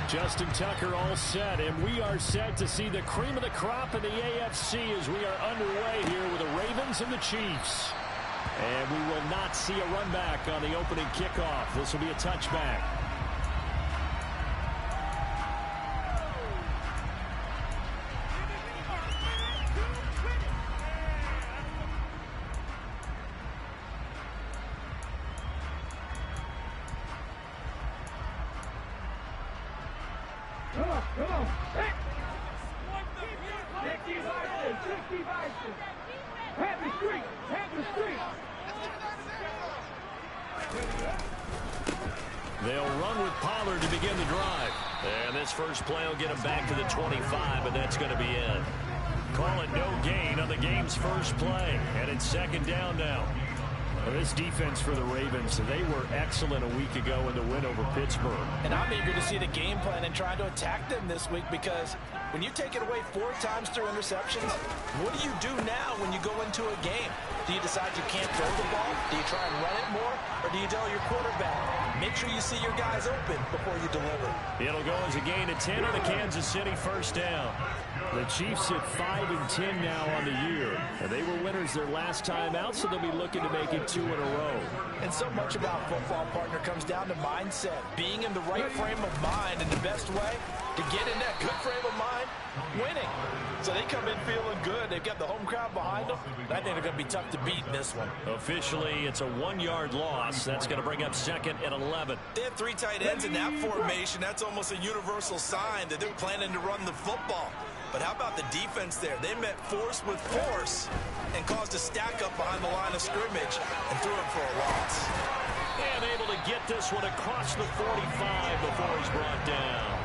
Justin Tucker all set, and we are set to see the cream of the crop in the AFC as we are underway here with the Ravens and the Chiefs. And we will not see a run back on the opening kickoff. This will be a touchback. They'll run with Pollard to begin the drive. And this first play will get him back to the 25, and that's going to be it. Call it no gain on the game's first play. And it's second down now. Well, this defense for the Ravens, they were excellent a week ago in the win over Pittsburgh. And I'm eager to see the game plan and try to attack them this week, because when you take it away 4 times through interceptions, what do you do now when you go into a game? Do you decide you can't throw the ball? Do you try and run it more? Or do you tell your quarterback, make sure you see your guys open before you deliver? It'll go as a gain of 10 on the Kansas City first down. The Chiefs at 5-10 now on the year. And they were winners their last time out, so they'll be looking to make it 2 in a row. And so much about football, partner, comes down to mindset. Being in the right frame of mind, and the best way to get in that good frame of mind, winning. So they come in feeling good. They've got the home crowd behind them. I think they're going to be tough to beat in this one. Officially, it's a 1-yard loss. That's going to bring up second and 11. They have 3 tight ends in that formation. That's almost a universal sign that they're planning to run the football. But how about the defense there? They met force with force and caused a stack up behind the line of scrimmage and threw it for a loss. And able to get this one across the 45 before he's brought down.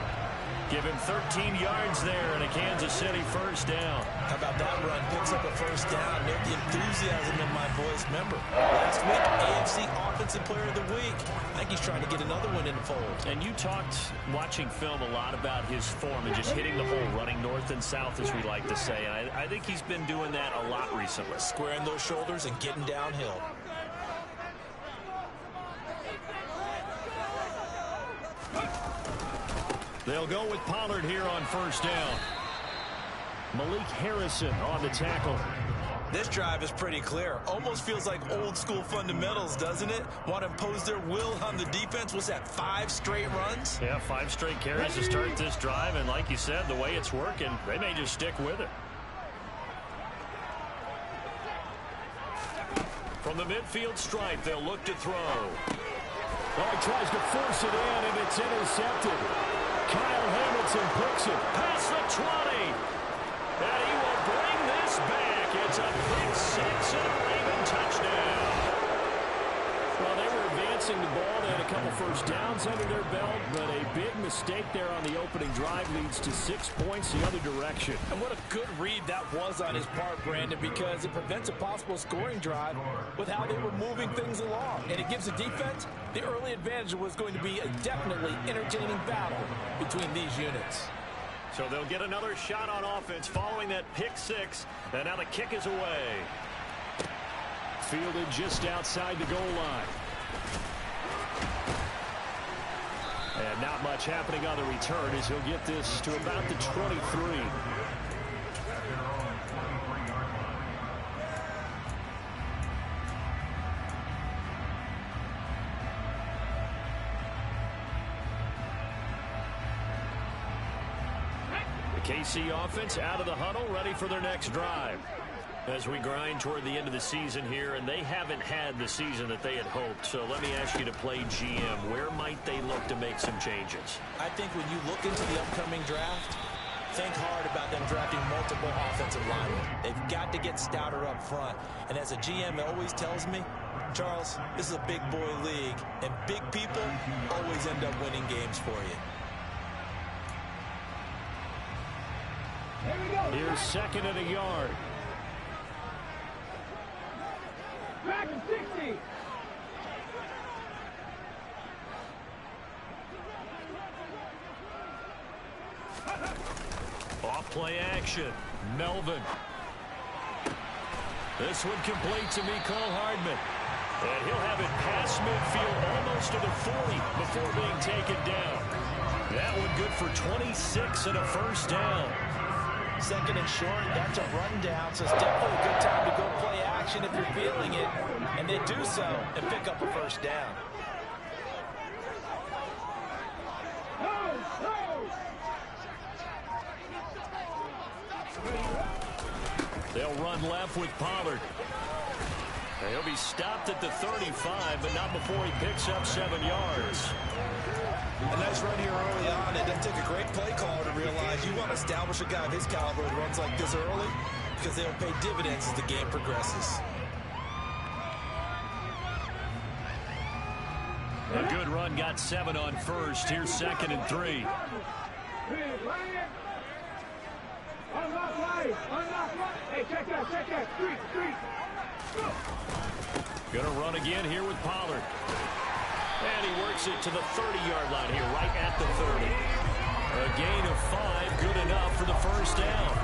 Give him 13 yards there and a Kansas City first down. How about that run? Picks up a first down. Note the enthusiasm in my voice. Remember, last week, AFC Offensive Player of the Week. I think he's trying to get another one in the fold. And you talked, watching film, a lot about his form and just hitting the hole, running north and south, as we like to say. And I think he's been doing that a lot recently. Squaring those shoulders and getting downhill. They'll go with Pollard here on first down. Malik Harrison on the tackle. This drive is pretty clear. Almost feels like old school fundamentals, doesn't it? Want to impose their will on the defense. What's that, 5 straight runs? Yeah, 5 straight carries to start this drive. And like you said, the way it's working, they may just stick with it. From the midfield stripe, they'll look to throw. Oh, he tries to force it in, and it's intercepted. Kyle Hamilton picks it Past the 20. And he will bring this back. It's a pick 6 and a Raven touchdown. Well, they were advancing the ball. They had a couple first downs under their belt, but a big mistake there on the opening drive leads to 6 points the other direction. And what a good read that was on his part, Brandon, because it prevents a possible scoring drive with how they were moving things along. And it gives the defense the early advantage. Was going to be a definitely entertaining battle between these units. So they'll get another shot on offense following that pick 6. And now the kick is away. Fielded just outside the goal line. And not much happening on the return as he'll get this to about the 23. The KC offense out of the huddle, ready for their next drive. As we grind toward the end of the season here, and they haven't had the season that they had hoped. So let me ask you to play GM. Where might they look to make some changes? I think when you look into the upcoming draft, think hard about them drafting multiple offensive linemen. They've got to get stouter up front. And as a GM, it always tells me, Charles, this is a big boy league, and big people always end up winning games for you. Here's second and a yard. Back to 60. Off play action. Melvin. This one complete to Mecole Hardman. And he'll have it past midfield almost to the 40 before being taken down. That one good for 26 and a first down. Second and short, that's a rundown, so it's definitely a good time to go play action if you're feeling it. And they do so and pick up a first down. They'll run left with Pollard. He'll be stopped at the 35, but not before he picks up 7 yards. A nice run here early on. It doesn't take a great play caller to realize you want to establish a guy of his caliber that runs like this early because they'll pay dividends as the game progresses. A good run, got 7 on first. Here's 2nd and 3. Unlock life. Unlock life. Hey, check that. Check that. Street. Gonna run again here with Pollard. And he works it to the 30-yard line here, right at the 30. A gain of 5, good enough for the first down.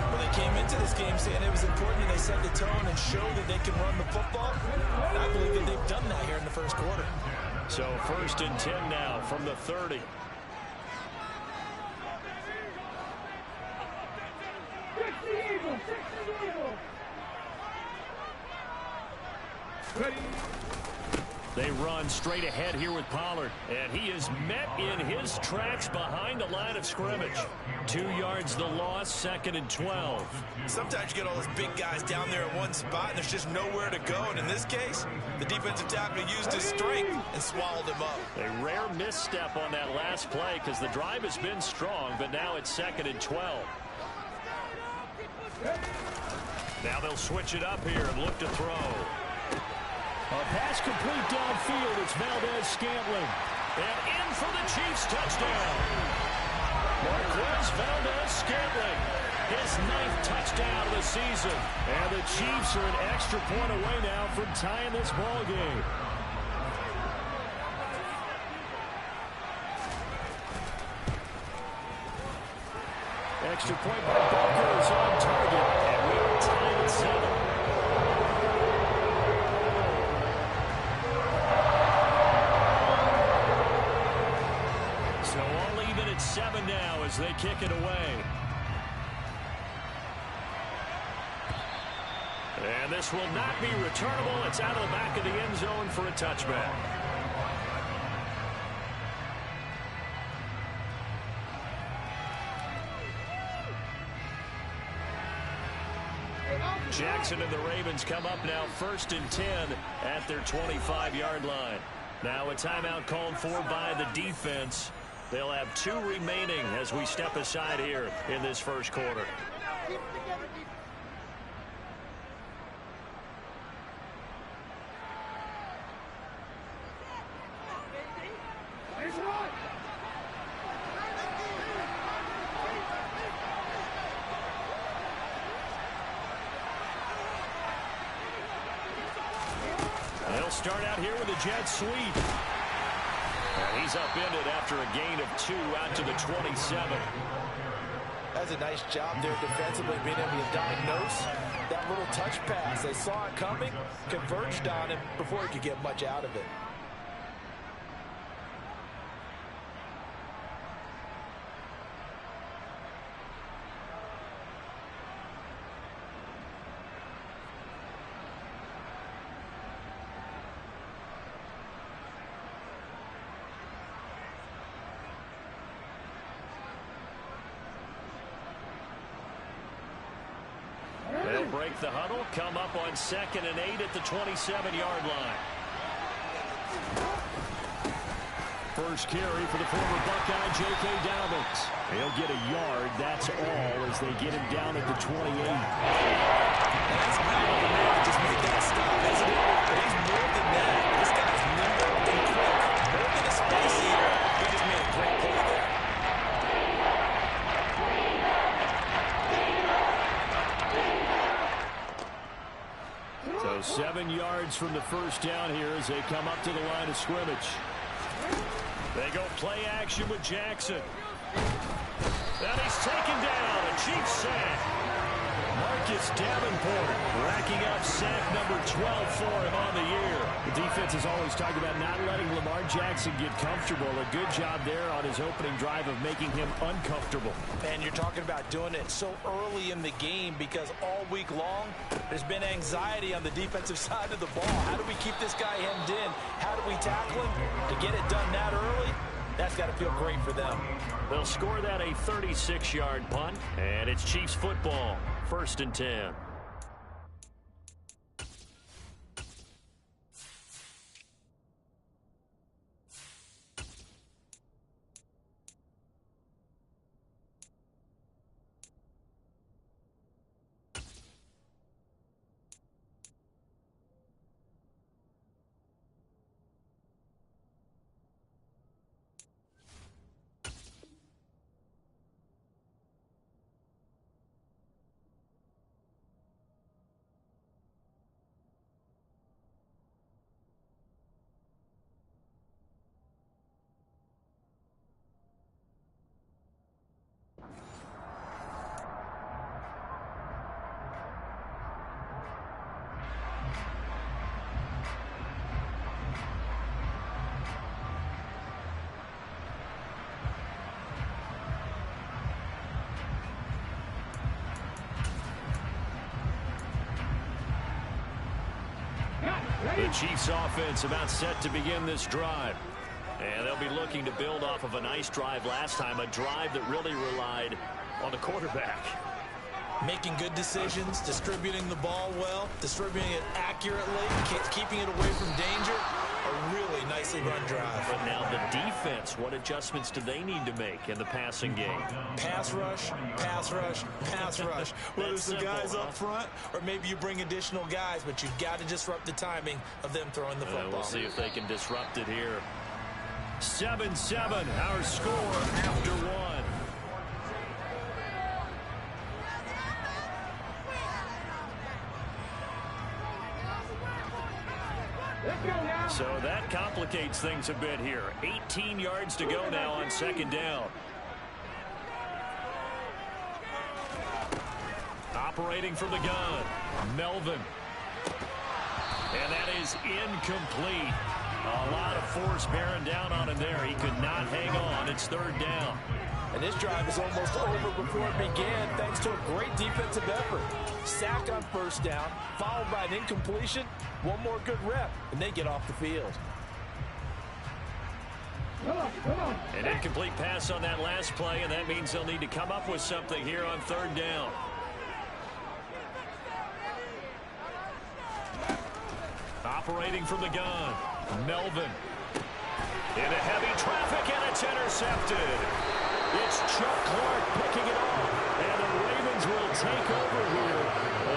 Well, they came into this game saying it was important that they set the tone and show that they can run the football. And I believe that they've done that here in the first quarter. So 1st and 10 now from the 30. They run straight ahead here with Pollard, and he is met in his tracks behind the line of scrimmage. 2 yards the loss, 2nd and 12. Sometimes you get all those big guys down there in one spot, and there's just nowhere to go. And in this case, the defensive tackle used his strength and swallowed him up. A rare misstep on that last play because the drive has been strong, but now it's 2nd and 12. Now they'll switch it up here and look to throw. A pass complete downfield. It's Valdez-Scantling. And in for the Chiefs touchdown. Marquez Valdez-Scantling. His 9th touchdown of the season. And the Chiefs are an extra point away now from tying this ball game. Extra point by Booker is on target. And we are tied at 7. So all even at 7 now as they kick it away. And this will not be returnable. It's out of the back of the end zone for a touchback. Jackson and the Ravens come up now 1st and 10 at their 25-yard line. Now a timeout called for by the defense. They'll have 2 remaining as we step aside here in this first quarter. They'll start out here with a jet sweep. And he's upended after a gain of 2 out to the 27. That's a nice job there defensively, being able to diagnose that little touch pass. They saw it coming, converged on him before he could get much out of it. They'll break the huddle, come up on 2nd and 8 at the 27-yard line. First carry for the former Buckeye, J.K. Dobbins. He'll get a yard, that's all, as they get him down at the 28. That's not the man that just made that stop, isn't it? But he's more than that. This guy's nimble and quick. More than a space eater. He just made a great play there. So 7 yards from the first down here as they come up to the line of scrimmage. They go play action with Jackson. And he's taken down. A Chiefs sack. Marcus Davenport racking up sack number 12 for him on the year. The defense is always talking about not letting Lamar Jackson get comfortable. A good job there on his opening drive of making him uncomfortable. And you're talking about doing it so early in the game because all week long there's been anxiety on the defensive side of the ball. How do we keep this guy hemmed in? How do we tackle him? To get it done that early, that's got to feel great for them. They'll score that a 36-yard punt, and it's Chiefs football, 1st and 10. The Chiefs offense about set to begin this drive. And they'll be looking to build off of a nice drive last time, a drive that really relied on the quarterback. Making good decisions, distributing the ball well, distributing it accurately, keeping it away from danger. A really nicely run drive. But now the defense, what adjustments do they need to make in the passing game? Pass rush, pass rush, pass rush. Whether it's the guys up front or maybe you bring additional guys, but you've got to disrupt the timing of them throwing the football. We'll see if they can disrupt it here. 7-7, our score after one. So that complicates things a bit here. 18 yards to go now on 2nd down. Operating from the gun, Melvin. And that is incomplete. A lot of force bearing down on him there. He could not hang on. It's 3rd down. And this drive is almost over before it began thanks to a great defensive effort. Sack on 1st down, followed by an incompletion. One more good rep, and they get off the field. An incomplete pass on that last play, and that means they'll need to come up with something here on 3rd down. Operating from the gun, Melvin. Into heavy traffic, and it's intercepted. It's Chuck Clark picking it off, and the Ravens will take over here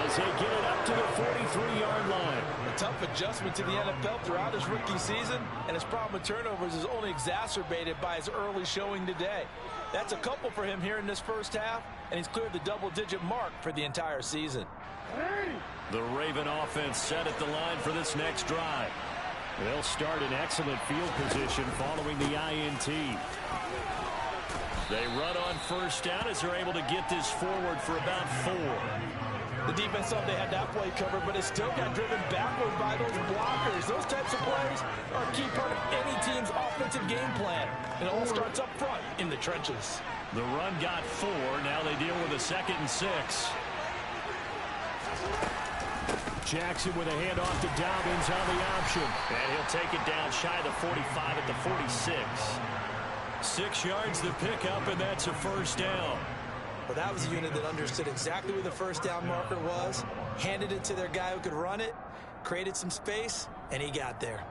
as they get it up to the 43-yard line. A tough adjustment to the NFL throughout his rookie season, and his problem with turnovers is only exacerbated by his early showing today. That's a couple for him here in this 1st half, and he's cleared the double-digit mark for the entire season. The Raven offense set at the line for this next drive. They'll start in excellent field position following the INT. They run on 1st down as they're able to get this forward for about 4. The defense thought they had that play covered, but it still got driven backward by those blockers. Those types of plays are a key part of any team's offensive game plan. And it all starts up front in the trenches. The run got 4. Now they deal with a 2nd and 6. Jackson with a handoff to Dobbins on the option. And he'll take it down shy of the 45 at the 46. 6 yards to pick up, and that's a 1st down. Well, that was a unit that understood exactly where the 1st down marker was, handed it to their guy who could run it, created some space, and he got there.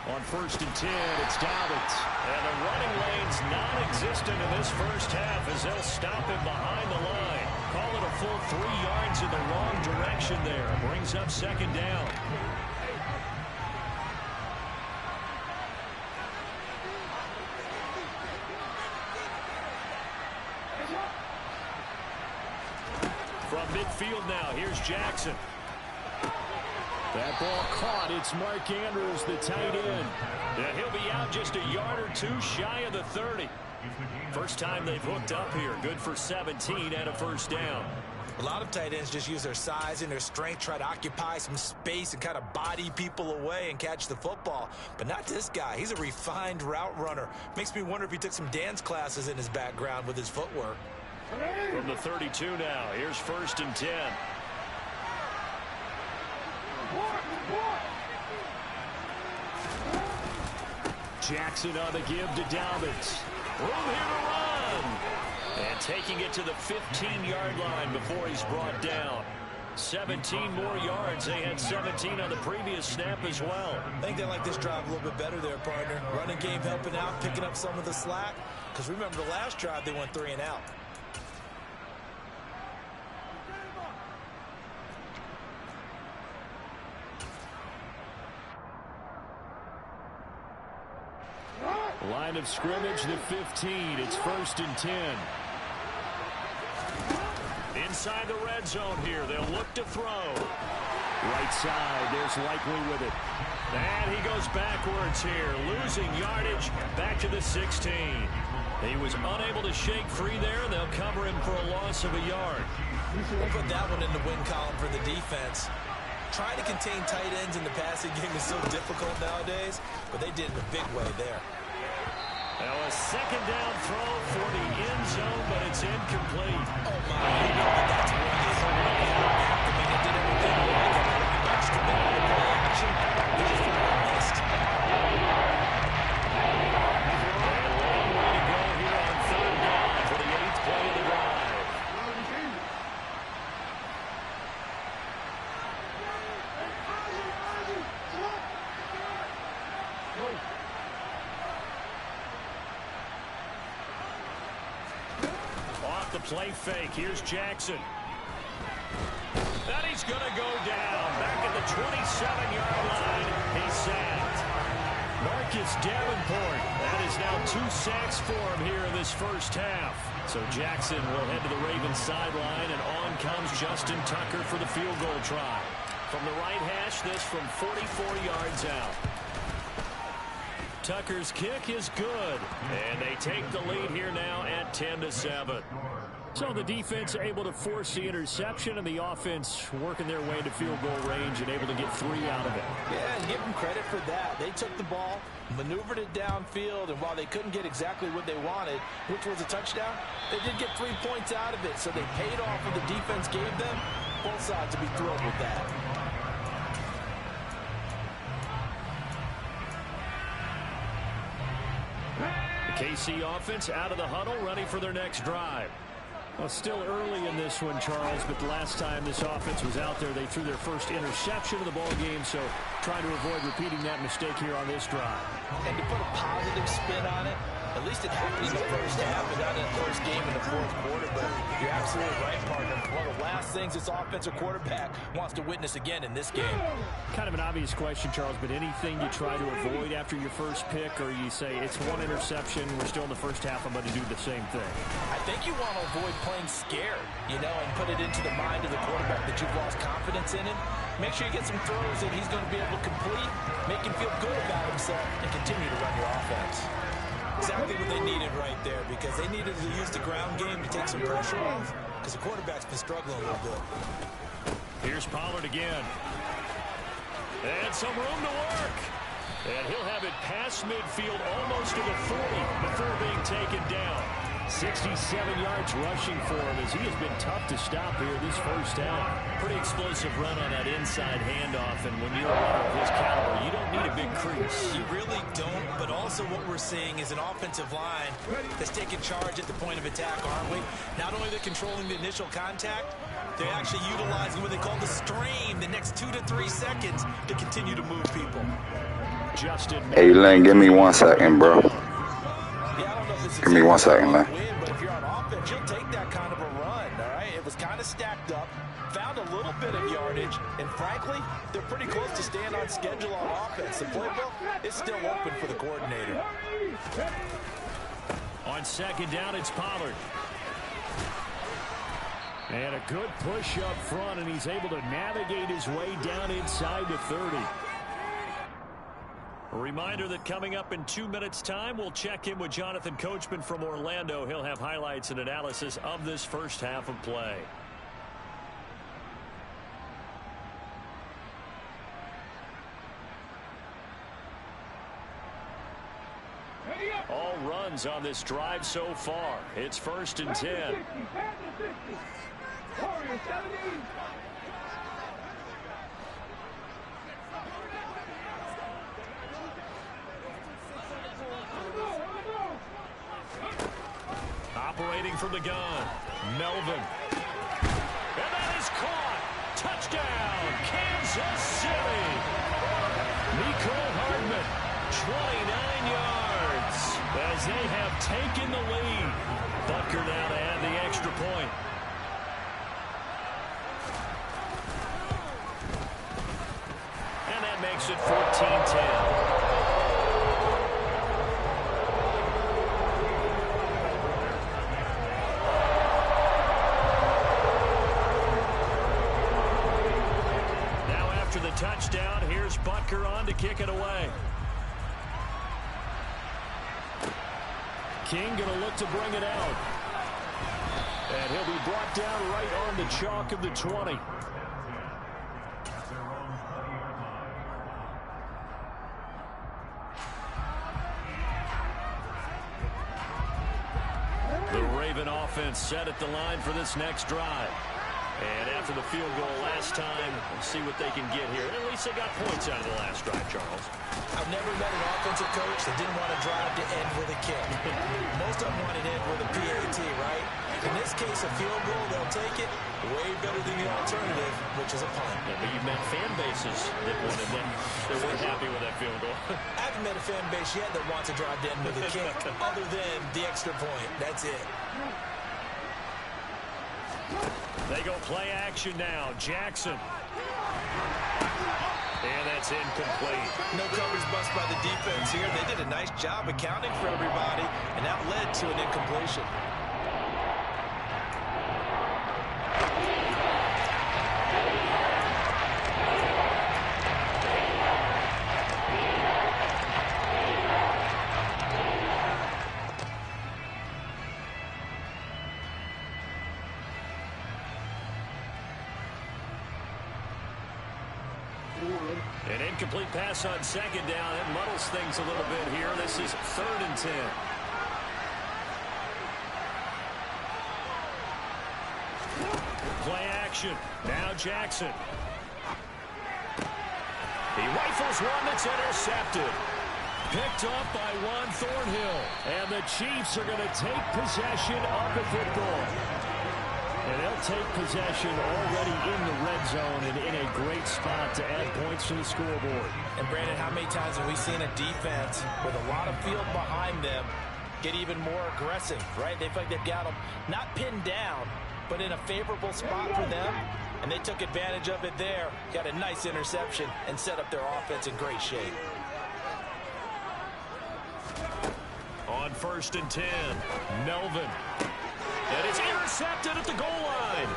On 1st and 10, it's Dobbins. And the running lane's non-existent in this 1st half as they'll stop him behind the line. Call it a full 3 yards in the wrong direction there. Brings up 2nd down. From midfield now, here's Jackson. That ball caught. It's Mark Andrews, the tight end. Yeah, he'll be out just a yard or two shy of the 30. First time they've hooked up here. Good for 17 and a first down. A lot of tight ends just use their size and their strength, try to occupy some space and kind of body people away and catch the football. But not this guy. He's a refined route runner. Makes me wonder if he took some dance classes in his background with his footwork. From the 32 now, here's 1st and 10. Jackson on the give to Dobbins. Room here to run. And taking it to the 15-yard line before he's brought down. 17 more yards. They had 17 on the previous snap as well. I think they like this drive a little bit better there, partner. Running game helping out, picking up some of the slack. Because remember the last drive, they went 3 and out. Line of scrimmage, the 15. It's 1st and 10. Inside the red zone here. They'll look to throw. Right side, there's Likely with it. And he goes backwards here, losing yardage back to the 16. He was unable to shake free there, and they'll cover him for a loss of a yard. We'll put that one in the win column for the defense. Trying to contain tight ends in the passing game is so difficult nowadays, but they did in a big way there. Now a 2nd down throw for the end zone, but it's incomplete. Oh, my. You know that that's what it is. I mean, it did everything right. It matched the middle of the play action. They just missed. And a long way to go here on 3rd down for the 8th play of the drive. Off the play fake. Here's Jackson. And he's going to go down. Back at the 27-yard line. He's sacked. Marcus Davenport. That is now 2 sacks for him here in this first half. So Jackson will head to the Ravens sideline, and on comes Justin Tucker for the field goal try. From the right hash, this from 44 yards out. Tucker's kick is good. And they take the lead here now at 10-7. So the defense able to force the interception, and the offense working their way into field goal range and able to get 3 out of it. Yeah, and give them credit for that. They took the ball, maneuvered it downfield, and while they couldn't get exactly what they wanted, which was a touchdown, they did get 3 points out of it, so they paid off what the defense gave them. Both sides will be thrilled with that. The KC offense out of the huddle, ready for their next drive. Well, still early in this one, Charles, but the last time this offense was out there, they threw their first interception of the ball game, so trying to avoid repeating that mistake here on this drive. And to put a positive spin on it, at least it happened in the first half and not in the first game in the 4th quarter, but you're absolutely right, partner. One of the last things this offensive quarterback wants to witness again in this game. Kind of an obvious question, Charles, but anything you try to avoid after your first pick, or you say it's 1 interception, we're still in the first half, I'm going to do the same thing? I think you want to avoid playing scared, and put it into the mind of the quarterback that you've lost confidence in him. Make sure you get some throws that he's going to be able to complete, make him feel good about himself, and continue to run your offense. Exactly what they needed right there, because they needed to use the ground game to take some pressure off, because the quarterback's been struggling a little bit. Here's Pollard again. And some room to work. And he'll have it past midfield almost to the 40 before being taken down. 67 yards rushing for him, as he has been tough to stop here this first half. Pretty explosive run on that inside handoff, and when you're a runner of his caliber, you don't need a big crease. You really don't, but also what we're seeing is an offensive line that's taking charge at the point of attack, aren't we? Not only they're controlling the initial contact, they're actually utilizing what they call the stream, the next 2 to 3 seconds, to continue to move people. Justin. Hey, Lane, give me 1 second, bro. Give me 1 second, man. But if you're on offense, you'll take that kind of a run, all right? It was kind of stacked up, found a little bit of yardage, and frankly, they're pretty close to staying on schedule on offense. The playbook is still open for the coordinator. On 2nd down, it's Pollard. And a good push up front, and he's able to navigate his way down inside the 30. A reminder that coming up in 2 minutes' time, we'll check in with Jonathan Coachman from Orlando. He'll have highlights and analysis of this first half of play. All runs on this drive so far. It's 1st and 10. Warriors 17. Operating from the gun, Melvin. And that is caught. Touchdown, Kansas City. Mecole Hardman, 29 yards as they have taken the lead. Butker now to add the extra point. And that makes it 14-10. Touchdown. Here's Butker on to kick it away. King going to look to bring it out. And he'll be brought down right on the chalk of the 20. The Raven offense set at the line for this next drive. And after the field goal last time, we'll see what they can get here. At least they got points out of the last drive, Charles. I've never met an offensive coach that didn't want to drive to end with a kick. Most of them wanted to end with a PAT, right? In this case, a field goal, they'll take it way better than the alternative, which is a punt. Yeah, but you've met fan bases that wanted that. They weren't happy with that field goal. I haven't met a fan base yet that wants to drive to end with a kick, other than the extra point. That's it. They go play action now. Jackson. And that's incomplete. No coverage bust by the defense here. They did a nice job accounting for everybody, and that led to an incompletion. An incomplete pass on second down. It muddles things a little bit here. This is 3rd and 10. Play action. Now Jackson. He rifles one that's intercepted. Picked up by Juan Thornhill. And the Chiefs are going to take possession of the football. And they'll take possession already in the red zone and in a great spot to add points to the scoreboard. And Brandon, how many times have we seen a defense with a lot of field behind them get even more aggressive, right? They feel like they've got them not pinned down, but in a favorable spot for them. And they took advantage of it there, got a nice interception, and set up their offense in great shape. On 1st and 10, Melvin. And it's intercepted at the goal line.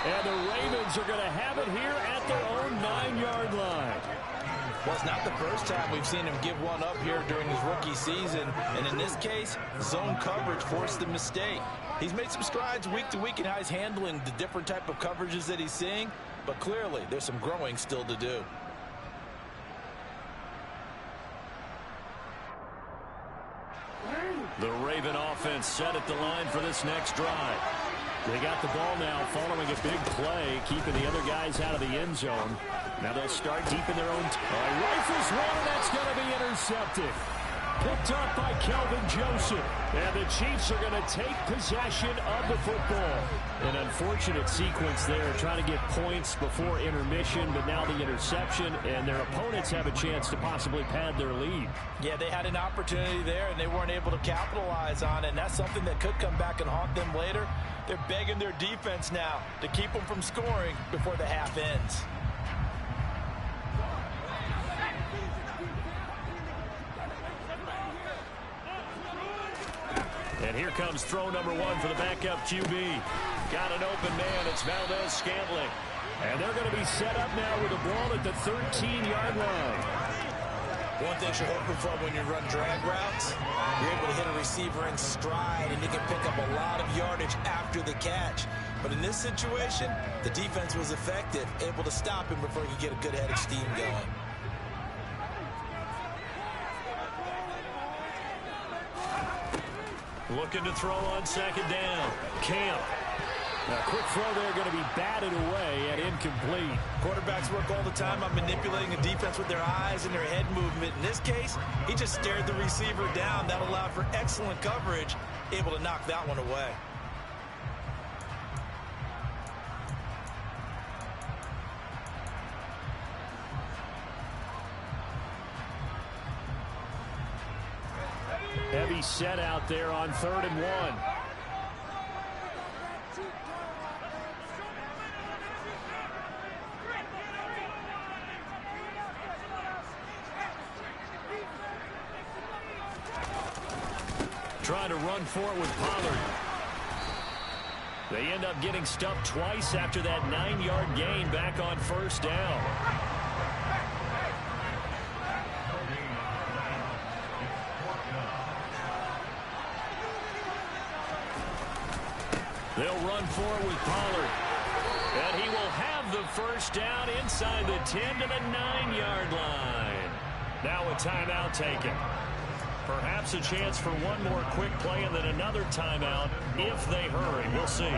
And the Ravens are going to have it here at their own 9-yard line. Well, it's not the first time we've seen him give one up here during his rookie season. And in this case, zone coverage forced the mistake. He's made some strides week to week in how he's handling the different type of coverages that he's seeing. But clearly, there's some growing still to do. The Raven offense set at the line for this next drive. They got the ball now following a big play, keeping the other guys out of the end zone. Now they'll start deep in their own. Rifles one, and that's going to be intercepted. Picked up by Kelvin Joseph. And the Chiefs are going to take possession of the football. An unfortunate sequence there, trying to get points before intermission, but now the interception, and their opponents have a chance to possibly pad their lead. Yeah, they had an opportunity there, and they weren't able to capitalize on it, and that's something that could come back and haunt them later. They're begging their defense now to keep them from scoring before the half ends. And And here comes throw number 1 for the backup QB. Got an open man. It's Valdez-Scantling. And they're going to be set up now with the ball at the 13-yard line. One thing you're hoping for when you run drag routes, you're able to hit a receiver in stride, and you can pick up a lot of yardage after the catch. But in this situation, the defense was effective, able to stop him before he could get a good head of steam going. Looking to throw on second down. Camp. A quick throw there going to be batted away and incomplete. Quarterbacks work all the time on manipulating a defense with their eyes and their head movement. In this case, he just stared the receiver down. That allowed for excellent coverage, able to knock that one away. Heavy set out there on 3rd and 1. Trying to run for it with Pollard. They end up getting stuffed twice after that 9-yard gain back on 1st down. They'll run for it with Pollard. And he will have the 1st down inside the 10 to the 9-yard line. Now a timeout taken. Perhaps a chance for one more quick play and then another timeout if they hurry. We'll see.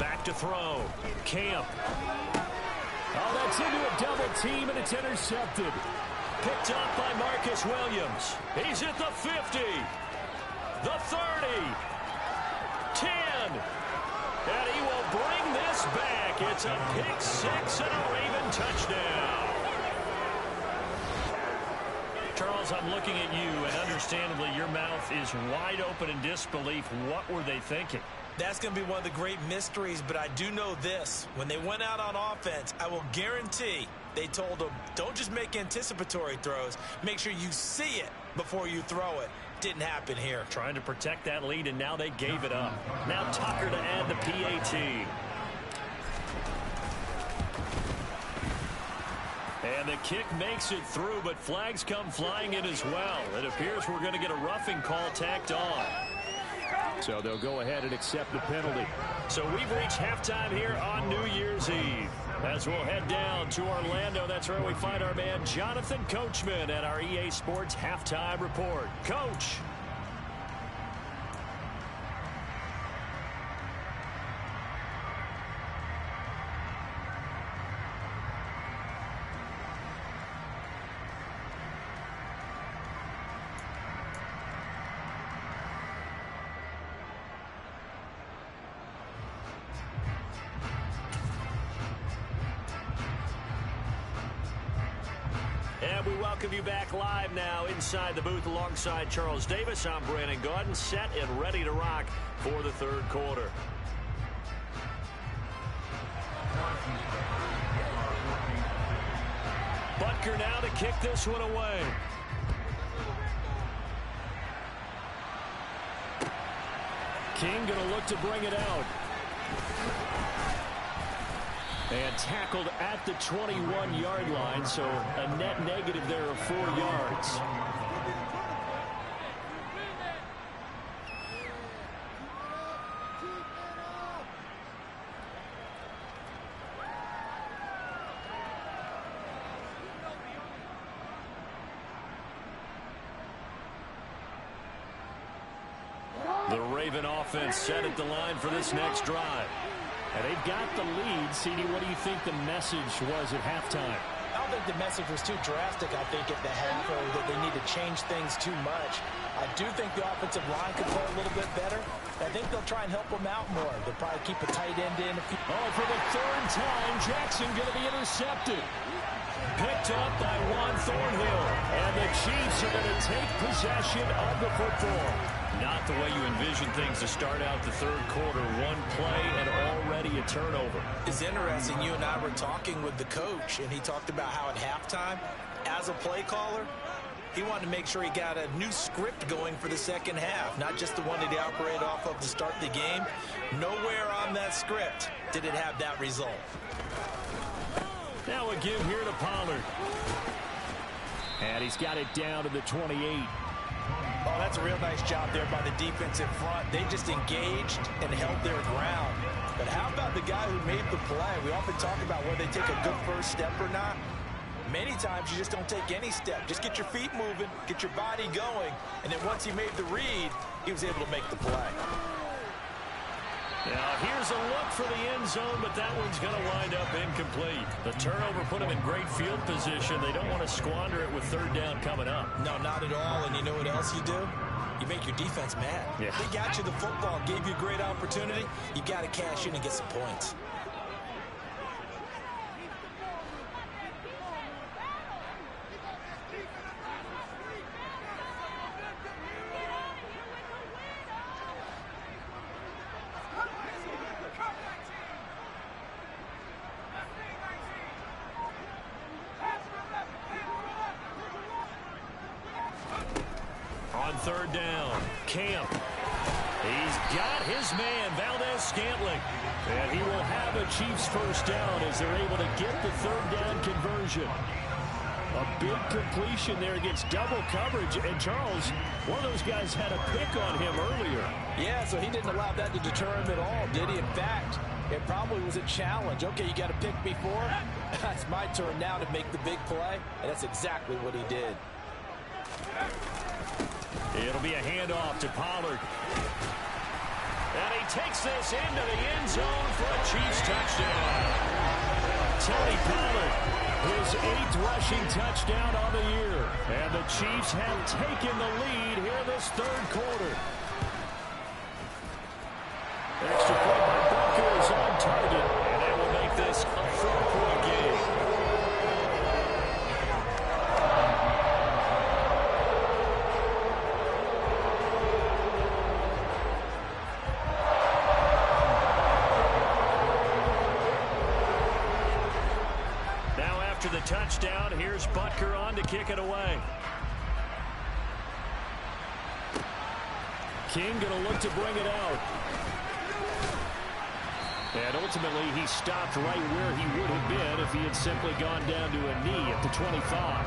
Back to throw. Camp. Oh, that's into a double team, and it's intercepted. Picked up by Marcus Williams. He's at the 50. The 30. 10. And he will bring this back. It's a pick 6 and a Raven touchdown. Charles, I'm looking at you, and understandably your mouth is wide open in disbelief. What were they thinking? That's going to be one of the great mysteries, but I do know this. When they went out on offense, I will guarantee they told them, don't just make anticipatory throws. Make sure you see it before you throw it. Didn't happen here. Trying to protect that lead, and now they gave it up. Now Tucker to add the PAT. And the kick makes it through, but flags come flying in as well. It appears we're going to get a roughing call tacked on. So they'll go ahead and accept the penalty. So we've reached halftime here on New Year's Eve. As we'll head down to Orlando, that's where we find our man Jonathan Coachman at our EA Sports Halftime Report. Coach. And we welcome you back live now inside the booth alongside Charles Davis. I'm Brandon Gaudin, set and ready to rock for the 3rd quarter. Butker now to kick this one away. King going to look to bring it out. And tackled at the 21-yard line, so a net negative there of 4 yards. The Raven offense set at the line for this next drive. And they've got the lead. CD, what do you think the message was at halftime? I don't think the message was too drastic, I think, at the half, or that they need to change things too much. I do think the offensive line could play a little bit better. I think they'll try and help them out more. They'll probably keep a tight end in. Oh, for the 3rd time, Jackson going to be intercepted. Picked up by Juan Thornhill. And the Chiefs are going to take possession of the football. Not the way you envision things to start out the third quarter. One play and already a turnover. It's interesting. You and I were talking with the coach, and he talked about how at halftime, as a play caller, he wanted to make sure he got a new script going for the second half, not just the one that he operated off of to start the game. Nowhere on that script did it have that result. Now a give here to Pollard. And he's got it down to the 28. Oh, that's a real nice job there by the defense in front. They just engaged and held their ground. But how about the guy who made the play? We often talk about whether they take a good first step or not. Many times you just don't take any step. Just get your feet moving, get your body going, and then once he made the read, he was able to make the play. Now here's a look for the end zone, but that one's going to wind up incomplete. The turnover put them in great field position. They don't want to squander it with third down coming up. No, not at all. And you know what else you do? You make your defense mad. Yeah. They got you the football, gave you a great opportunity. You got to cash in and get some points. Third down, Camp. He's got his man, Valdez-Scantling. And he will have a Chiefs first down as they're able to get the third down conversion. A big completion there against double coverage. And Charles, one of those guys had a pick on him earlier. Yeah, so he didn't allow that to deter him at all, did he? In fact, it probably was a challenge. Okay, you got a pick before. It's my turn now to make the big play. And that's exactly what he did. It'll be a handoff to Pollard. And he takes this into the end zone for a Chiefs touchdown. Tony Pollard, his 8th rushing touchdown on the year. And the Chiefs have taken the lead here in this third quarter. Extra point by Butker is on target. And that will make this a 4-point game. The touchdown. Here's Butker on to kick it away. King going to look to bring it out. And ultimately, he stopped right where he would have been if he had simply gone down to a knee at the 25.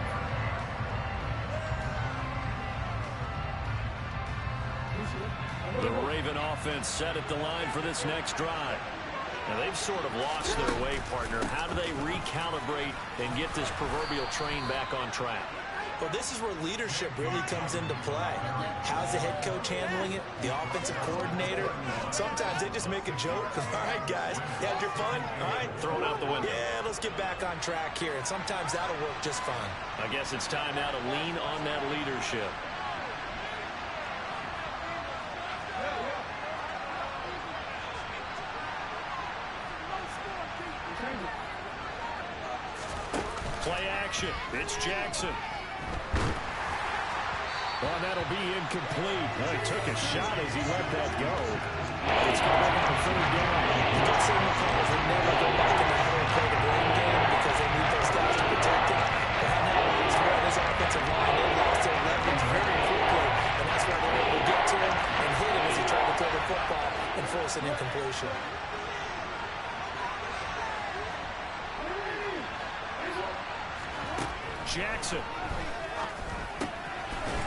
The Raven offense set at the line for this next drive. Now, they've sort of lost their way, partner. How do they recalibrate and get this proverbial train back on track? Well, this is where leadership really comes into play. How's the head coach handling it? The offensive coordinator? Sometimes they just make a joke. All right, guys, you had your fun? All right. Throw it out the window. Yeah, let's get back on track here. And sometimes that'll work just fine. I guess it's time now to lean on that leadership. Play action. It's Jackson. Well, that'll be incomplete. Well, he took a shot as he let that go. It's going to be third down. You can see McConnell would never go back in the middle and play the blame game because they need those guys to protect him. But now he's run his offensive line. They lost their leverage very quickly, and that's why they're able to get to him and hit him as he tried to throw the football and force an incompletion. Jackson.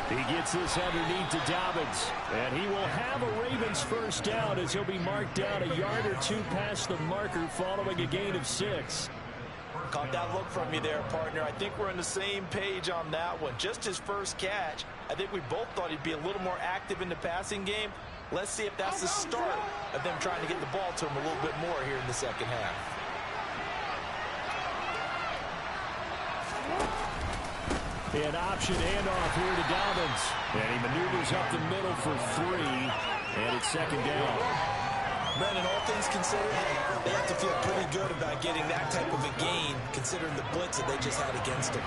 He gets this underneath to Dobbins. And he will have a Ravens first down as he'll be marked down a yard or two past the marker following a gain of 6. Caught that look from you there, partner. I think we're on the same page on that one. Just his first catch. I think we both thought he'd be a little more active in the passing game. Let's see if that's the start of them trying to get the ball to him a little bit more here in the second half. An option handoff here to Dobbins. And he maneuvers up the middle for 3. And it's second down. Brandon, all things considered, they have to feel pretty good about getting that type of a gain, considering the blitz that they just had against them.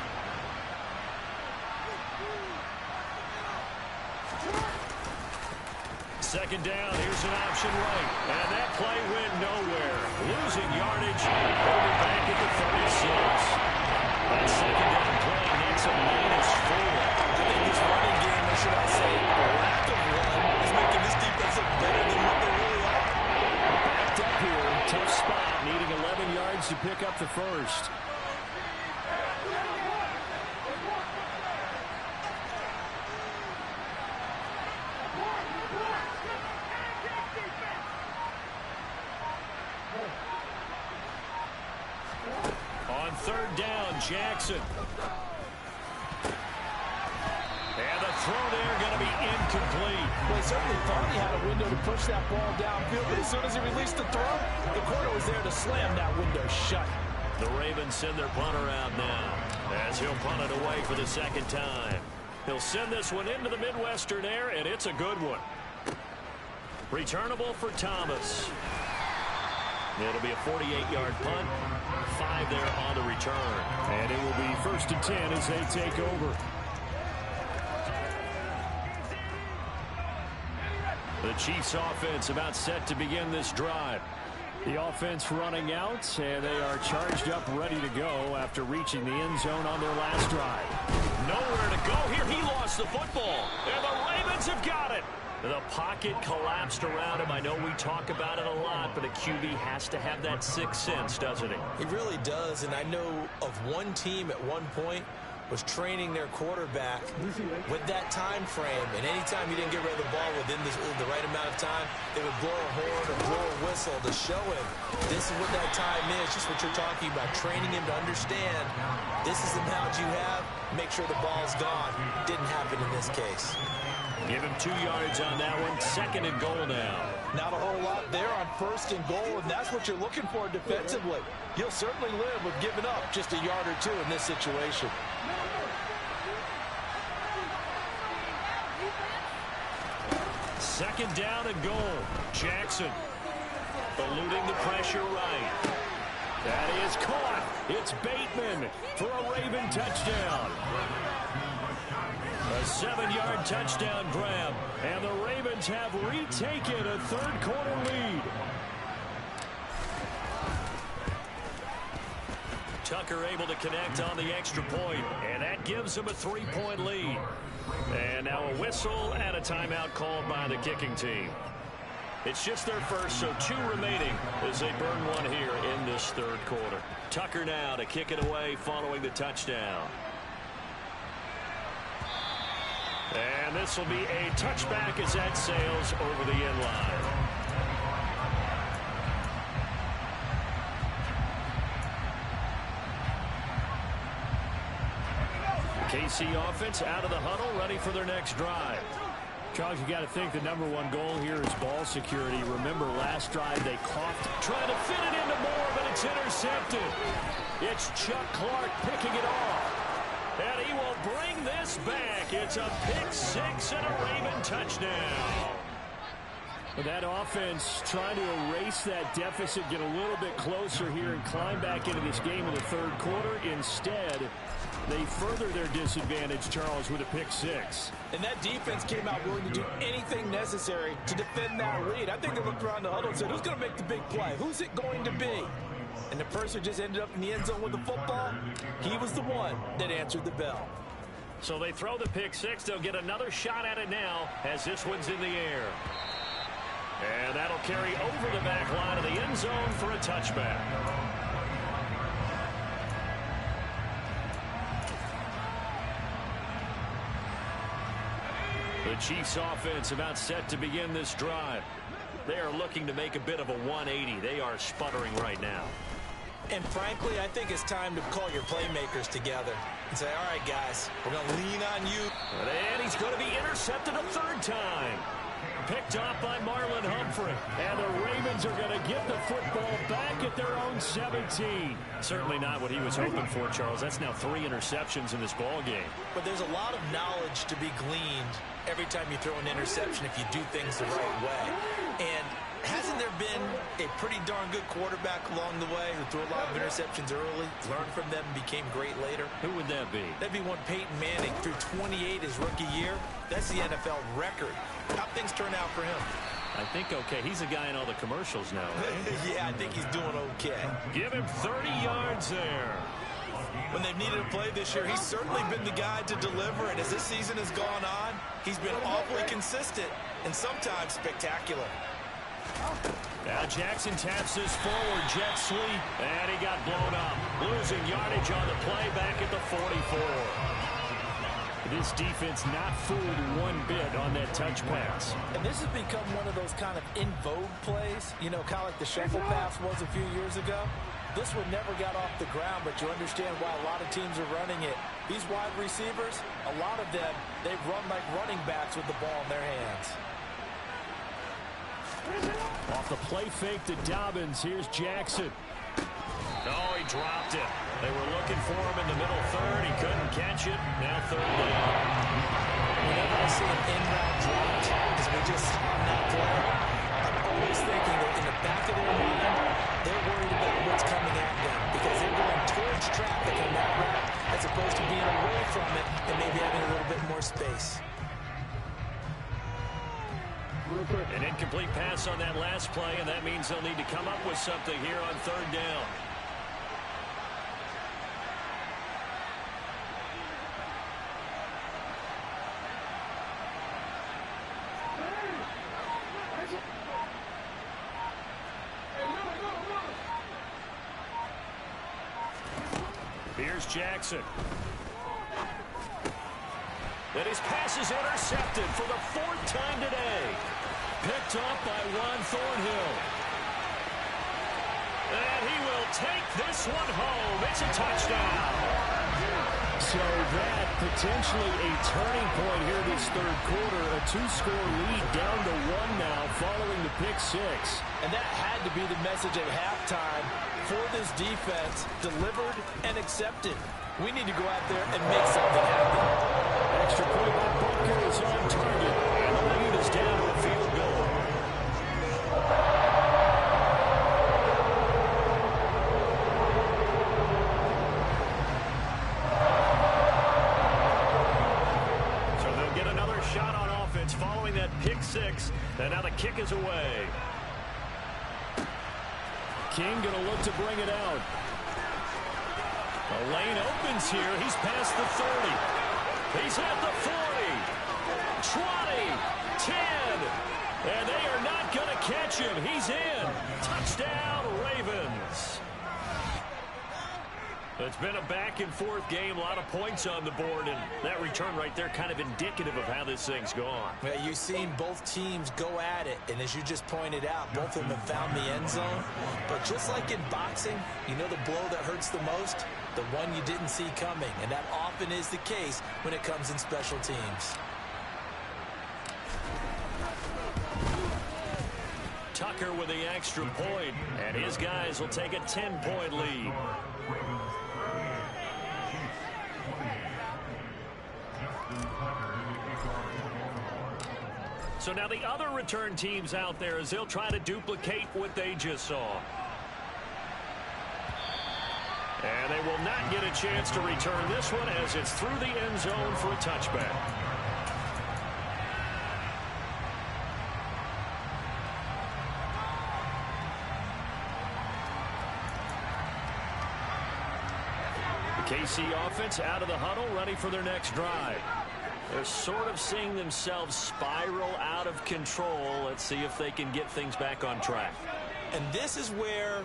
Second down, here's an option right. And that play went nowhere. Losing yardage over back at the 36. That second down play makes a -4. I think this running game, or should I say, the lack of one, is making this defense look better than what they really are. Backed up here, tough spot, needing 11 yards to pick up the first. On third down, Jackson. And the throw there going to be incomplete. Well, he certainly thought he had a window to push that ball downfield, but as soon as he released the throw, the corner was there to slam that window shut. The Ravens send their punter out now as he'll punt it away for the second time. He'll send this one into the Midwestern air, and it's a good one. Returnable for Thomas. It'll be a 48-yard punt. 5 there on the return. And it will be 1st and 10 as they take over. The Chiefs offense about set to begin this drive. The offense running out, and they are charged up, ready to go after reaching the end zone on their last drive. Nowhere to go here. He lost the football, and the Ravens have got it. The pocket collapsed around him. I know we talk about it a lot, but a QB has to have that sixth sense, doesn't he? He really does, and I know of one team at one point was training their quarterback with that time frame, and anytime he didn't get rid of the ball within the right amount of time, they would blow a horn or blow a whistle to show him this is what that time is, just what you're talking about, training him to understand this is the amount you have, make sure the ball's gone. Didn't happen in this case. Give him 2 yards on that one. 2nd and goal now. Not a whole lot there on 1st and goal, and that's what you're looking for defensively. You'll certainly live with giving up just a yard or two in this situation. Second down and goal. Jackson eluding the pressure right. That is caught. It's Bateman for a Raven touchdown. A 7-yard touchdown grab, and the Ravens have retaken a third-quarter lead. Tucker able to connect on the extra point, and that gives them a 3-point lead. And now a whistle and a timeout called by the kicking team. It's just their first, so 2 remaining as they burn one here in this third quarter. Tucker now to kick it away following the touchdown. And this will be a touchback as that sails over the end line. KC offense out of the huddle, ready for their next drive. Charles, you got to think the #1 goal here is ball security. Remember, last drive they coughed, trying to fit it into Moore, but it's intercepted. It's Chuck Clark picking it off. And he will bring this back. It's a pick-6 and a Raven touchdown. But that offense trying to erase that deficit, get a little bit closer here and climb back into this game in the third quarter. Instead, they further their disadvantage, Charles, with a pick-6. And that defense came out willing to do anything necessary to defend that lead. I think they looked around the huddle and said, who's going to make the big play? Who's it going to be? And the person who just ended up in the end zone with the football, he was the one that answered the bell. So they throw the pick-6. They'll get another shot at it now as this one's in the air. And that'll carry over the back line of the end zone for a touchback. The Chiefs offense about set to begin this drive. They are looking to make a bit of a 180. They are sputtering right now. And frankly, I think it's time to call your playmakers together and say, all right, guys, we're going to lean on you. And he's going to be intercepted a third time. Picked off by Marlon Humphrey. And the Ravens are going to get the football back at their own 17. Certainly not what he was hoping for, Charles. That's now 3 interceptions in this ball game. But there's a lot of knowledge to be gleaned every time you throw an interception if you do things the right way. And hasn't there been a pretty darn good quarterback along the way who threw a lot of interceptions early, learned from them, and became great later? Who would that be? That'd be one Peyton Manning, threw 28 his rookie year. That's the NFL record. How things turn out for him? I think okay. He's a guy in all the commercials now, right? Yeah, I think he's doing okay. Give him 30 yards there. When they've needed a play this year, he's certainly been the guy to deliver. And as this season has gone on, he's been awfully consistent and sometimes spectacular. Now Jackson taps this forward jet sweep, and he got blown up. Losing yardage on the play back at the 44. This defense not fooled one bit on that touch pass. And this has become one of those kind of in vogue plays, you know, kind of like the shuffle pass was a few years ago. This one never got off the ground, but you understand why a lot of teams are running it. These wide receivers, a lot of them, they run like running backs with the ball in their hands. Off the play fake to Dobbins, here's Jackson. Oh, he dropped it. They were looking for him in the middle third. He couldn't catch it. Now third down. Whenever I see an in-route dropped, as we just saw in that play, I'm always thinking that in the back of their mind, they're worried about what's coming at them because they're going towards traffic on that route as opposed to being away from it and maybe having a little bit more space. An incomplete pass on that last play, and that means they'll need to come up with something here on third down. Here's Jackson. And his pass is intercepted for the fourth time today. Picked up by Juan Thornhill. And he will take this one home. It's a touchdown. So that potentially a turning point here this third quarter. A two-score lead down to one now following the pick six. And that had to be the message at halftime for this defense. Delivered and accepted. We need to go out there and make something happen. Extra point by Butker is on target. And the lead is down to a field goal. So they'll get another shot on offense following that pick six. And now the kick is away. King going to look to bring it out. The lane opens here. He's past the 30. He's at the 40. 20. 10. And they are not going to catch him. He's in. Touchdown, Ravens. It's been a back-and-forth game. A lot of points on the board. And that return right there kind of indicative of how this thing's gone. Well, you've seen both teams go at it. And as you just pointed out, both of them have found the end zone. But just like in boxing, you know the blow that hurts the most? The one you didn't see coming. And that often is the case when it comes in special teams. Tucker with the extra point, and his guys will take a 10-point lead. So now the other return teams out there as they'll try to duplicate what they just saw. And they will not get a chance to return this one as it's through the end zone for a touchback. The KC offense out of the huddle, ready for their next drive. They're sort of seeing themselves spiral out of control. Let's see if they can get things back on track. And this is where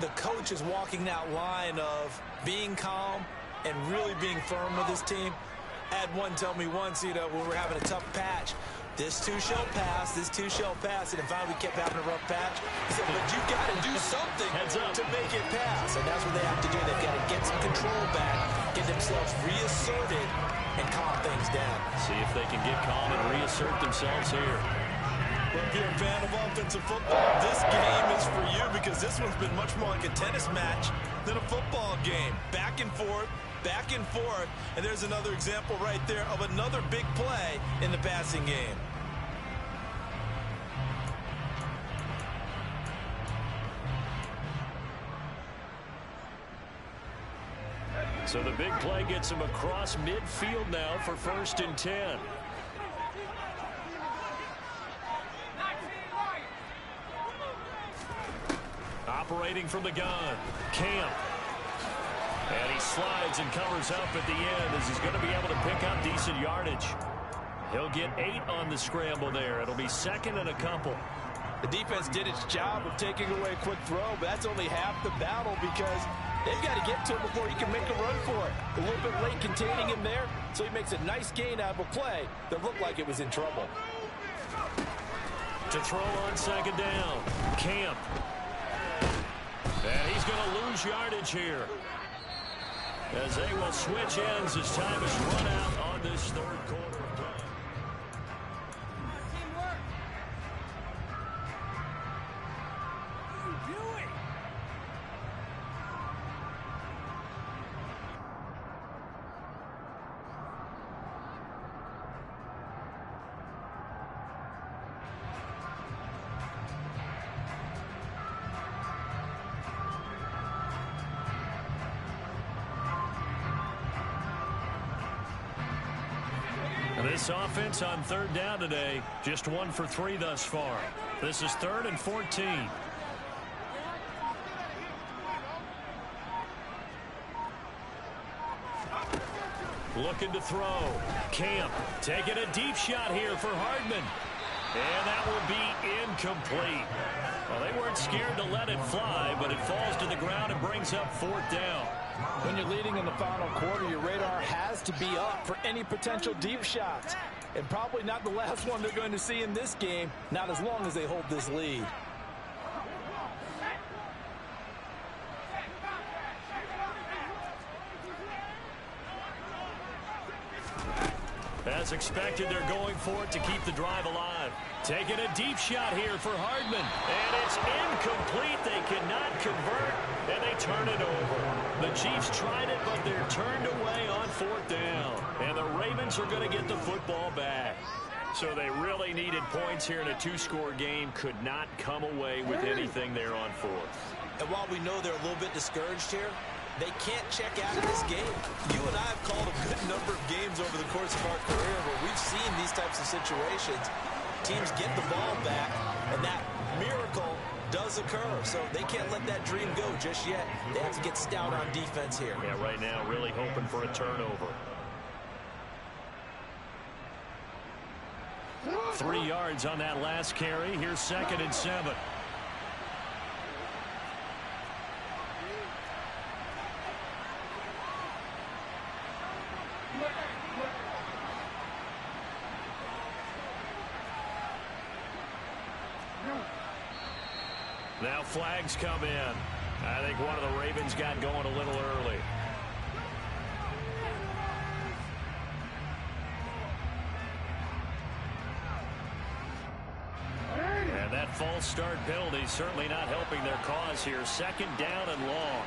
the coach is walking that line of being calm and really being firm with his team. I had one tell me once, you know, when we're having a tough patch, this too shall pass, this too shall pass. And if finally we kept having a rough patch, he said, but you've got to do something to make it pass. And that's what they have to do. They've got to get some control back, get themselves reasserted, and calm things down. See if they can get calm and reassert themselves here. Well, if you're a fan of offensive football, this game is for you because this one's been much more like a tennis match than a football game. Back and forth, and there's another example right there of another big play in the passing game. So the big play gets him across midfield now for 1st and 10. Operating from the gun, Camp. And he slides and covers up at the end as he's going to be able to pick up decent yardage. He'll get 8 on the scramble there. It'll be 2nd and a couple. The defense did its job of taking away a quick throw, but that's only half the battle because they've got to get to him before he can make a run for it. A little bit late containing him there, so he makes a nice gain out of a play that looked like it was in trouble. To throw on 2nd down, Camp. And he's going to lose yardage here, as they will switch ends as time is run out on this 3rd quarter of play. This offense on 3rd down today, just 1 for 3 thus far. This is 3rd and 14. Looking to throw. Camp taking a deep shot here for Hardman. And that will be incomplete. Well, they weren't scared to let it fly, but it falls to the ground and brings up 4th down. When you're leading in the final quarter, your radar has to be up for any potential deep shots. And probably not the last one they're going to see in this game, not as long as they hold this lead. As expected, they're going for it to keep the drive alive. Taking a deep shot here for Hardman. And it's incomplete. They cannot convert, and they turn it over. The Chiefs tried it, but they're turned away on 4th down. And the Ravens are going to get the football back. So they really needed points here in a 2-score game. Could not come away with anything there on 4th. And while we know they're a little bit discouraged here, they can't check out of this game. You and I have called a good number of games over the course of our career where we've seen these types of situations. Teams get the ball back, and that miracle does occur. So they can't let that dream go just yet. They have to get stout on defense here. Yeah, right now, really hoping for a turnover. 3 yards on that last carry. Here's 2nd and 7. Now flags come in. I think one of the Ravens got going a little early. And that false start penalty certainly not helping their cause here. 2nd down and long.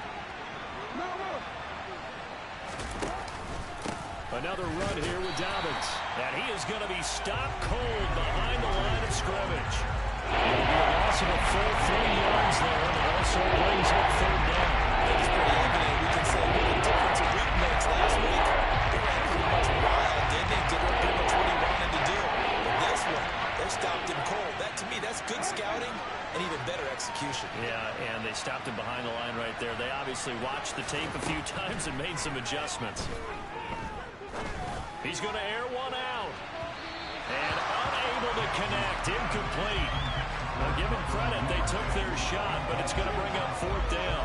Another run here with Dobbins. And he is going to be stopped cold behind the line of scrimmage. It'll be a loss of a full 3 yards there, and it also brings up 3rd down. It's pretty evident. We can say what the difference a week makes. Last week, they ran pretty much wild, didn't they? Did pretty much what he wanted to do. But this one, they stopped him cold. That, to me, that's good scouting and even better execution. Yeah, and they stopped him behind the line right there. They obviously watched the tape a few times and made some adjustments. He's going to air one out. And unable to connect. Incomplete. Now, give them credit. They took their shot, but it's going to bring up 4th down.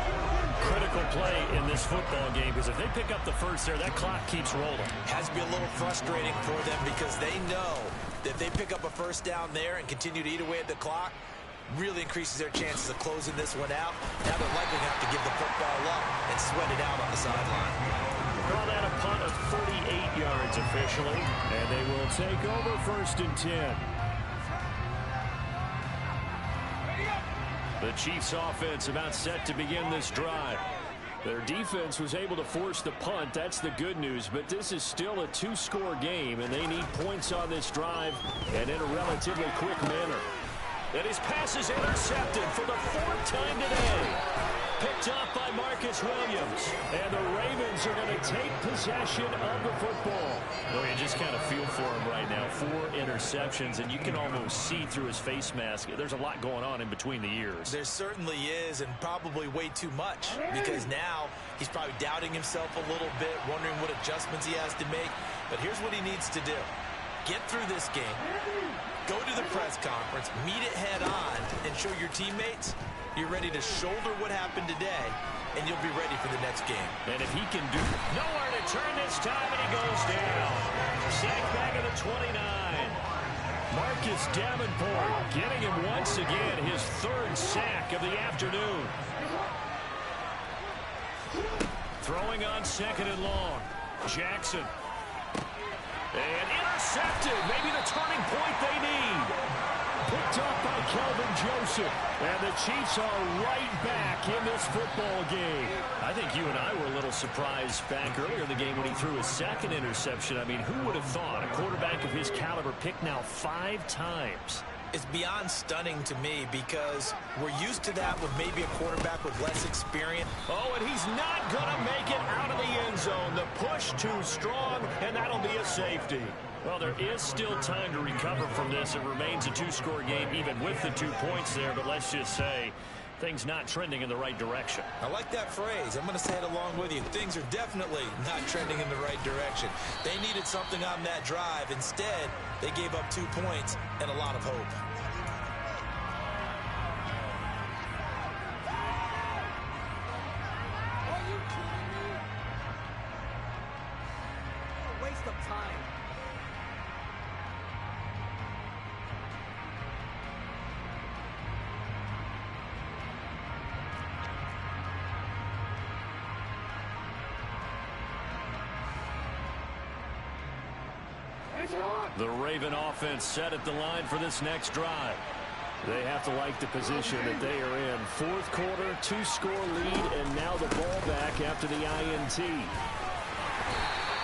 Critical play in this football game, because if they pick up the first there, that clock keeps rolling. Has to be a little frustrating for them because they know that if they pick up a 1st down there and continue to eat away at the clock, really increases their chances of closing this one out. Now they're likely to have to give the football up and sweat it out on the sideline. Call that a punt of 38 yards officially, and they will take over 1st and 10. The Chiefs offense about set to begin this drive. Their defense was able to force the punt. That's the good news, but this is still a 2-score game, and they need points on this drive and in a relatively quick manner. And his pass is intercepted for the 4th time today. picked off by Marcus Williams. And the Ravens are going to take possession of the football. Well, you just kind of feel for him right now. 4 interceptions, and you can almost see through his face mask. There's a lot going on in between the ears. There certainly is, and probably way too much, because now he's probably doubting himself a little bit, wondering what adjustments he has to make. But here's what he needs to do. Get through this game, go to the press conference, meet it head on, and show your teammates you're ready to shoulder what happened today, and you'll be ready for the next game. And if he can do nowhere to turn this time, and he goes down. Sacked back at the 29. Marcus Davenport getting him once again, his 3rd sack of the afternoon. Throwing on 2nd and long. Jackson. And intercepted. Maybe the turning point they need. Picked up by Kelvin Joseph. And the Chiefs are right back in this football game. I think you and I were a little surprised back earlier in the game when he threw his 2nd interception. I mean, who would have thought a quarterback of his caliber picked now 5 times? It's beyond stunning to me because we're used to that with maybe a quarterback with less experience. Oh, and he's not going to make it out of the end zone. The push too strong, and that'll be a safety. Well, there is still time to recover from this. It remains a 2-score game even with the 2 points there, but let's just say things not trending in the right direction. I like that phrase. I'm going to say it along with you. Things are definitely not trending in the right direction. They needed something on that drive. Instead, they gave up 2 points and a lot of hope. Are you kidding me? What a waste of time. The Raven offense set at the line for this next drive. They have to like the position that they are in. 4th quarter, 2-score lead, and now the ball back after the INT. And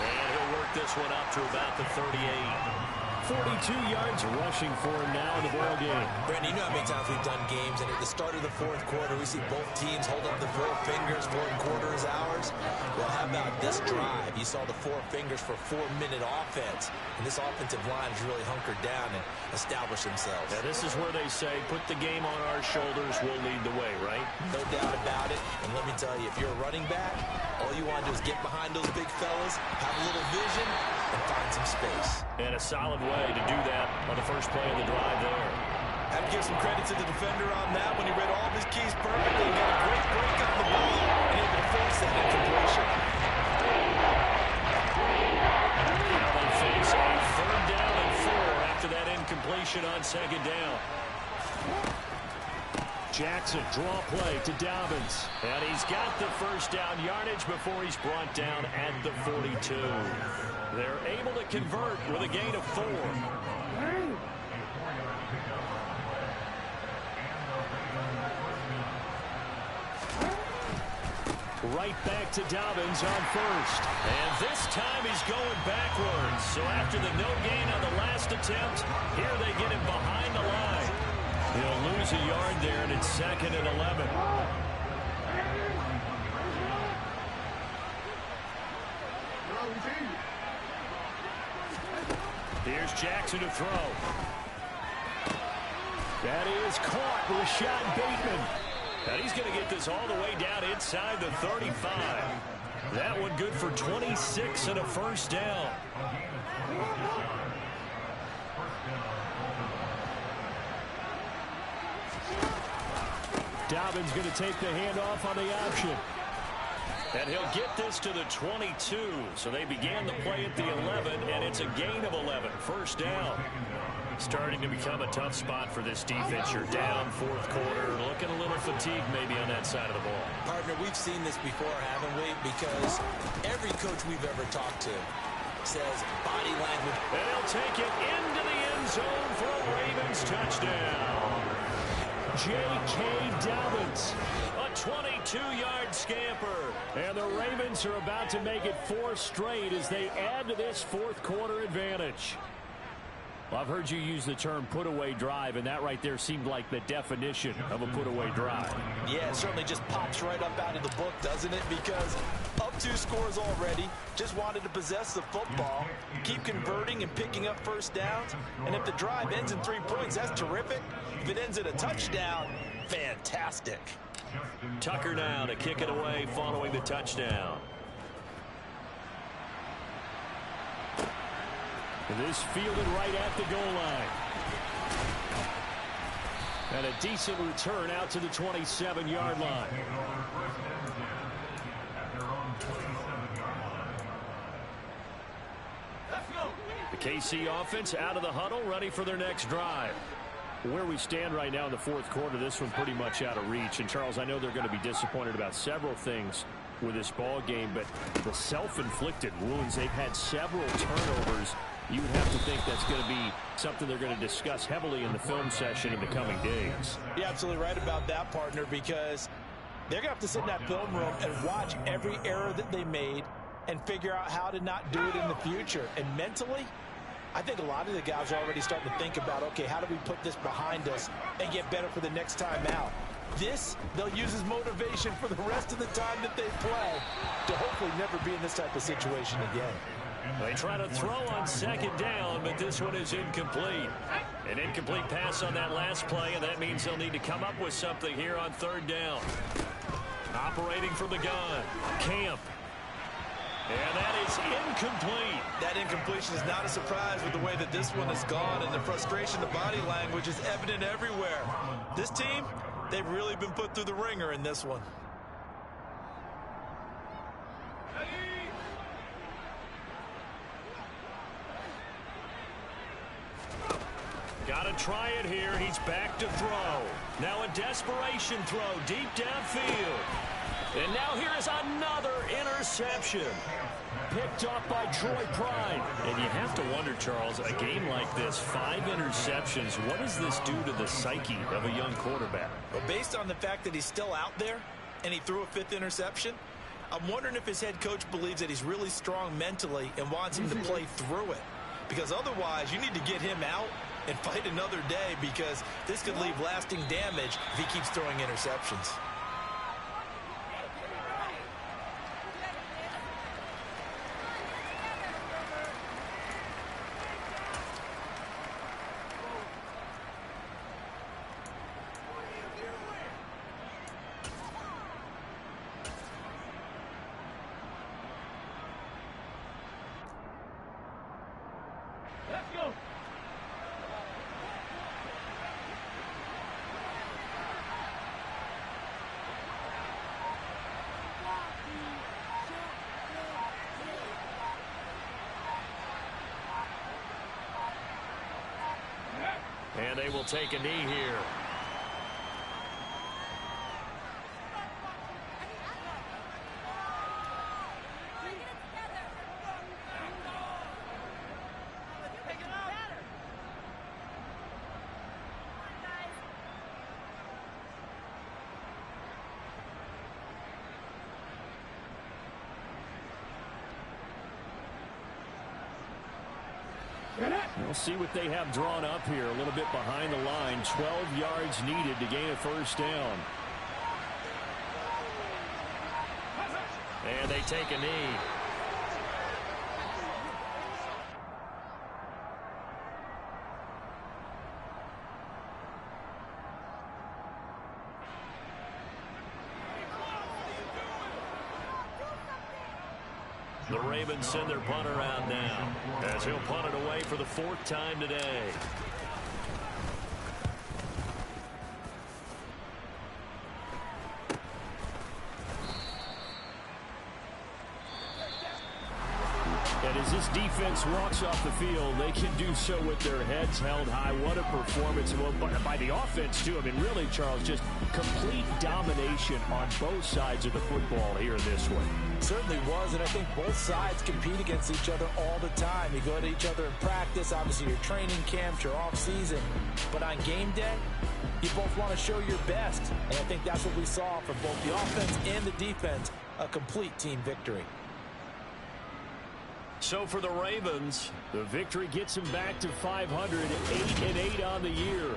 he'll work this one up to about the 38. 42 yards rushing for him now in the ball game. Brandon, you know how many times we've done games, and at the start of the 4th quarter, we see both teams hold up the 4 fingers, 4th quarter is ours. Well, how about this drive? You saw the 4 fingers for 4-minute offense, and this offensive line has really hunkered down and established themselves. Now, this is where they say, put the game on our shoulders, we'll lead the way, right? No doubt about it, and let me tell you, if you're a running back, all you want to do is get behind those big fellas, have a little vision, and find some space. And a solid way to do that on the first play of the drive there. Have to give some credit to the defender on that when he read all of his keys perfectly and got a great break on the ball and able to force that incompletion. Now they face a 3rd down and 4 after that incompletion on 2nd down. Jackson, draw play to Dobbins. And he's got the 1st down yardage before he's brought down at the 42. They're able to convert with a gain of 4. Right back to Dobbins on 1st. And this time he's going backwards. So after the no gain on the last attempt, here they get him behind the line. He'll lose a yard there, and it's 2nd and 11. Here's Jackson to throw. That is caught. Rashad Bateman. And he's going to get this all the way down inside the 35. That one good for 26 and a 1st down. Dobbins going to take the handoff on the option. And he'll get this to the 22. So they began the play at the 11, and it's a gain of 11. 1st down. Starting to become a tough spot for this defense. You're down 4th quarter, looking a little fatigued maybe on that side of the ball. Partner, we've seen this before, haven't we? Because every coach we've ever talked to says body language. And he'll take it into the end zone for a Ravens touchdown. J.K. Dobbins, a 22-yard scamper. And the Ravens are about to make it 4 straight as they add to this 4th quarter advantage. Well, I've heard you use the term put-away drive, and that right there seemed like the definition of a put-away drive. Yeah, it certainly just pops right up out of the book, doesn't it? Because up 2 scores already, just wanted to possess the football, keep converting and picking up first downs, and if the drive ends in 3 points, that's terrific. If it ends in a touchdown, fantastic. Tucker now to kick it away following the touchdown. This fielded right at the goal line. And a decent return out to the 27-yard line. The KC offense out of the huddle, ready for their next drive. Where we stand right now in the 4th quarter, this one pretty much out of reach. And, Charles, I know they're going to be disappointed about several things with this ball game, but the self-inflicted wounds, they've had several turnovers. You would have to think that's going to be something they're going to discuss heavily in the film session in the coming days. You're absolutely right about that, partner, because they're going to have to sit in that film room and watch every error that they made and figure out how to not do it in the future. And mentally, I think a lot of the guys are already starting to think about, okay, how do we put this behind us and get better for the next time out? This, they'll use as motivation for the rest of the time that they play to hopefully never be in this type of situation again. They try to throw on 2nd down, but this one is incomplete. An incomplete pass on that last play, and that means they'll need to come up with something here on 3rd down. Operating from the gun, Camp. And that is incomplete. That incompletion is not a surprise with the way that this one has gone, and the frustration, the body language is evident everywhere. This team, they've really been put through the ringer in this one. Got to try it here. He's back to throw. Now a desperation throw deep downfield. And now here is another interception. Picked off by Troy Pride. And you have to wonder, Charles, a game like this, 5 interceptions, what does this do to the psyche of a young quarterback? Well, based on the fact that he's still out there and he threw a 5th interception, I'm wondering if his head coach believes that he's really strong mentally and wants him to play through it. Because otherwise, you need to get him out and fight another day, because this could leave lasting damage if he keeps throwing interceptions. Let's go. And they will take a knee here. We'll see what they have drawn up here. A little bit behind the line. 12 yards needed to gain a 1st down. And they take a knee. The Ravens send their punter out now, as he'll punt it away for the 4th time today. And as this defense walks off the field, they can do so with their heads held high. What a performance by the offense, too. I mean, really, Charles, just complete domination on both sides of the football here in this one. Certainly was, and I think both sides compete against each other all the time. You go to each other in practice, obviously your training camps, your off-season. But on game day, you both want to show your best. And I think that's what we saw from both the offense and the defense, a complete team victory. So for the Ravens, the victory gets them back to 500, 8-8 on the year.